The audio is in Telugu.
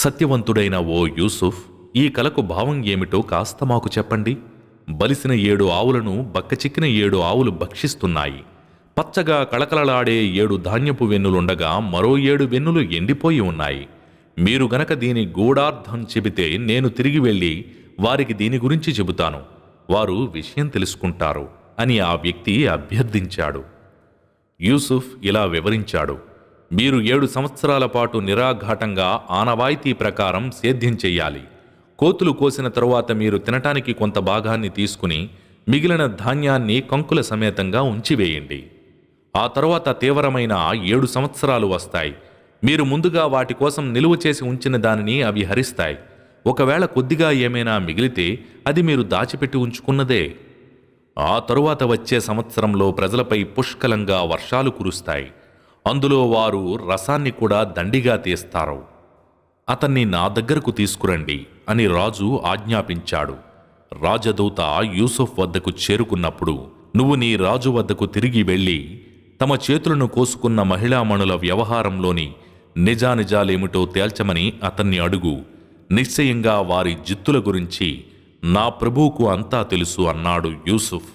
సత్యవంతుడైన ఓ యూసుఫ్, ఈ కలకు భావం ఏమిటో కాస్త మాకు చెప్పండి. బలిసిన 7 ఆవులను బక్కచిక్కిన 7 ఆవులు భక్షిస్తున్నాయి. పచ్చగా కళకళలాడే 7 ధాన్యపు వెన్నులుండగా మరో 7 వెన్నులు ఎండిపోయి ఉన్నాయి. మీరు గనక దీని గూఢార్థం చెబితే నేను తిరిగి వెళ్ళి వారికి దీని గురించి చెబుతాను. వారు విషయం తెలుసుకుంటారు అని ఆ వ్యక్తి అభ్యర్థించాడు. యూసుఫ్ ఇలా వివరించాడు: మీరు 7 సంవత్సరాల పాటు నిరాఘాటంగా ఆనవాయితీ ప్రకారం సేద్యం చెయ్యాలి. కోతులు కోసిన తరువాత మీరు తినటానికి కొంత భాగాన్ని తీసుకుని మిగిలిన ధాన్యాన్ని కంకుల సమేతంగా ఉంచివేయండి. ఆ తరువాత తీవ్రమైన 7 సంవత్సరాలు వస్తాయి. మీరు ముందుగా వాటి కోసం నిలువ చేసి ఉంచిన దానిని అవి హరిస్తాయి. ఒకవేళ కొద్దిగా ఏమైనా మిగిలితే అది మీరు దాచిపెట్టి ఉంచుకున్నదే. ఆ తరువాత వచ్చే సంవత్సరంలో ప్రజలపై పుష్కలంగా వర్షాలు కురుస్తాయి. అందులో వారు రసాన్ని కూడా దండిగా తీస్తారు. అతన్ని నా దగ్గరకు తీసుకురండి అని రాజు ఆజ్ఞాపించాడు. రాజదూత యూసుఫ్ వద్దకు చేరుకున్నప్పుడు, నువ్వు నీ రాజు వద్దకు తిరిగి వెళ్ళి తమ చేతులను కోసుకున్న మహిళామణుల వ్యవహారంలోని నిజానిజాలేమిటో తేల్చమని అతన్ని అడుగు. నిశ్చయంగా వారి జిత్తుల గురించి నా ప్రభువుకు అంతా తెలుసు అన్నాడు యూసుఫ్.